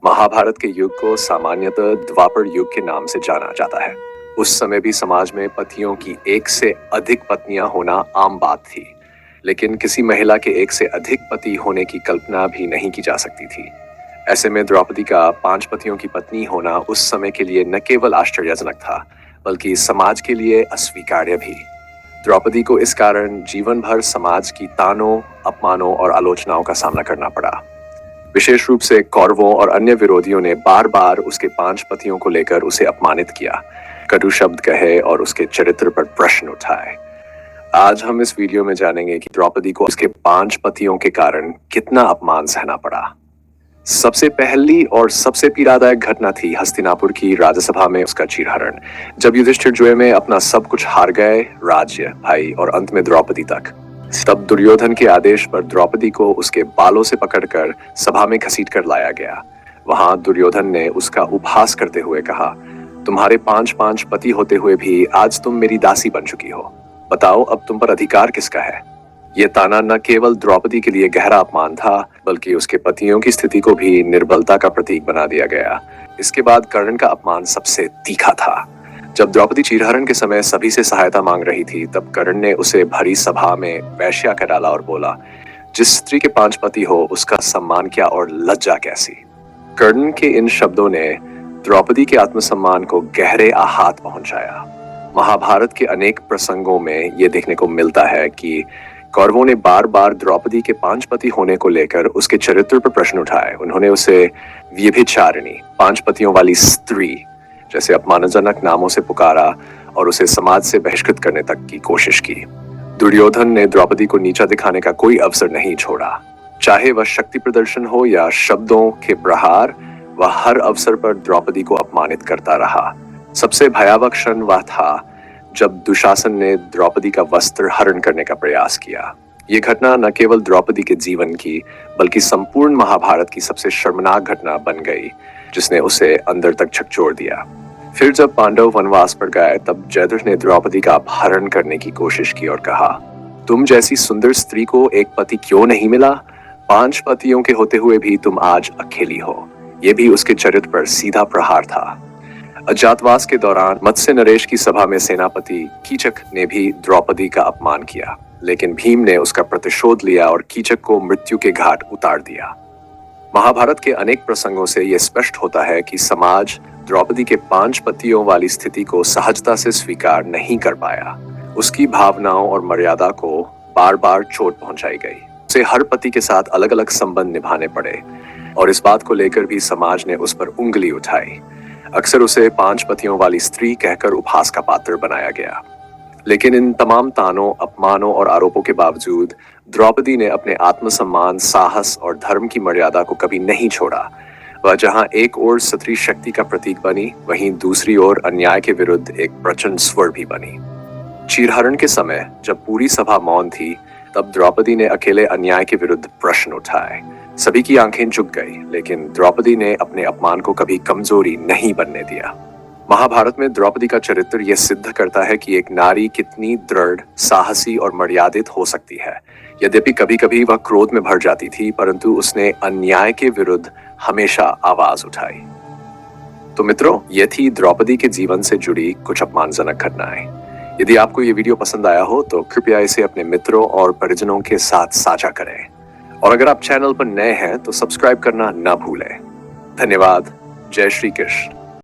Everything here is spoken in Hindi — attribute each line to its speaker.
Speaker 1: महाभारत के युग को सामान्यतः द्वापर युग के नाम से जाना जाता है। उस समय भी समाज में पतियों की एक से अधिक पत्नियां होना आम बात थी, लेकिन किसी महिला के एक से अधिक पति होने की कल्पना भी नहीं की जा सकती थी। ऐसे में द्रौपदी का 5 पतियों की पत्नी होना उस समय के लिए न केवल आश्चर्यजनक था, बल्कि समाज के लिए अस्वीकार्य भी। द्रौपदी को इस कारण जीवन भर समाज की तानों, अपमानों और आलोचनाओं का सामना करना पड़ा। विशेष रूप से कौरवों और अन्य विरोधियों ने बार बार उसके 5 पतियों को लेकर उसे अपमानित किया, कटु शब्द कहे और उसके चरित्र पर प्रश्न उठाए। आज हम इस वीडियो में जानेंगे कि द्रौपदी को उसके 5 पतियों के कारण कितना अपमान सहना पड़ा। सबसे पहली और सबसे पीड़ादायक घटना थी हस्तिनापुर की राजसभा में उसका चीरहरण, जब युधिष्ठिर जुए में अपना सब कुछ हार गए, राज्य, भाई और अंत में द्रौपदी तक। तब दुर्योधन के आदेश पर द्रौपदी को उसके बालों से पकड़कर सभा में घसीट कर लाया गया। वहां दुर्योधन ने उसका उपहास करते हुए कहा, तुम्हारे 5 पति होते हुए भी आज तुम मेरी दासी बन चुकी हो। बताओ अब तुम पर अधिकार किसका है? ये ताना न केवल द्रौपदी के लिए गहरा अपमान था, बल्कि उसके पतियों की स्थिति को भी निर्बलता का प्रतीक बना दिया गया। इसके बाद कर्ण का अपमान सबसे तीखा था। जब द्रौपदी चीरहरण के समय सभी से सहायता मांग रही थी, तब कर्ण ने उसे भरी सभा में वेश्या कर डाला और बोला, जिस स्त्री के 5 पति हो उसका सम्मान क्या और लज्जा कैसी। कर्ण के इन शब्दों ने द्रौपदी के आत्मसम्मान को गहरे आहत पहुंचाया। महाभारत के अनेक प्रसंगों में यह देखने को मिलता है कि कौरवों ने बार बार द्रौपदी के 5 पति होने को लेकर उसके चरित्र पर प्रश्न उठाए। उन्होंने उसे व्यभिचारिणी, 5 पतियों वाली स्त्री जैसे अपमानजनक नामों से पुकारा और उसे समाज से बहिष्कृत करने तक की कोशिश की। दुर्योधन ने द्रौपदी को नीचा दिखाने का कोई अवसर नहीं छोड़ा। चाहे वह शक्ति प्रदर्शन हो या शब्दों के प्रहार, वह हर अवसर पर द्रौपदी को अपमानित करता रहा। सबसे भयावह क्षण वह था जब दुशासन ने द्रौपदी का वस्त्र हरण करने का प्रयास किया। यह घटना न केवल द्रौपदी के जीवन की, बल्कि संपूर्ण महाभारत की सबसे शर्मनाक घटना बन गई, जिसने उसे अंदर तक झकझोर दिया। फिर जब पांडव वनवास पर गए, तब जयद्रथ ने द्रौपदी का अपहरण करने की कोशिश की और कहा, तुम जैसी सुंदर स्त्री को एक पति क्यों नहीं मिला? 5 पतियों के होते हुए भी तुम आज अकेली हो। यह भी उसके चरित्र पर सीधा प्रहार था। अज्ञातवास के दौरान मत्स्य नरेश की सभा में सेनापति कीचक ने भी द्रौपदी का अपमान किया, लेकिन भीम ने उसका प्रतिशोध लिया और कीचक को मृत्यु के घाट उतार दिया। महाभारत के अनेक प्रसंगों से यह स्पष्ट होता है कि समाज द्रौपदी के 5 पतियों वाली स्थिति को सहजता से स्वीकार नहीं कर पाया। उसकी भावनाओं और मर्यादा को बार बार चोट पहुंचाई गई। उसे हर पति के साथ अलग अलग संबंध निभाने पड़े और इस बात को लेकर भी समाज ने उस पर उंगली उठाई। अक्सर उसे 5 पतियों वाली स्त्री कहकर उपहास का पात्र बनाया गया। लेकिन इन तमाम तानों, अपमानों और आरोपों के बावजूद द्रौपदी ने अपने आत्मसम्मान, साहस और धर्म की मर्यादा को कभी नहीं छोड़ा। वह जहां एक ओर स्त्री शक्ति का प्रतीक बनी, वहीं दूसरी ओर अन्याय के विरुद्ध एक प्रचंड स्वर भी बनी। चीरहरण के समय जब पूरी सभा मौन थी, तब द्रौपदी ने अकेले अन्याय के विरुद्ध प्रश्न उठाए। सभी की आंखें झुक गई, लेकिन द्रौपदी ने अपने अपमान को कभी कमजोरी नहीं बनने दिया। महाभारत में द्रौपदी का चरित्र यह सिद्ध करता है कि एक नारी कितनी दृढ़, साहसी और मर्यादित हो सकती है। यद्यपि कभी कभी वह क्रोध में भर जाती थी, परंतु उसने अन्याय के विरुद्ध हमेशा आवाज उठाई। तो मित्रों, यह थी द्रौपदी के जीवन से जुड़ी कुछ अपमानजनक घटनाएं। यदि आपको ये वीडियो पसंद आया हो तो कृपया इसे अपने मित्रों और परिजनों के साथ साझा करें। और अगर आप चैनल पर नए हैं तो सब्सक्राइब करना ना भूलें। धन्यवाद। जय श्री कृष्ण।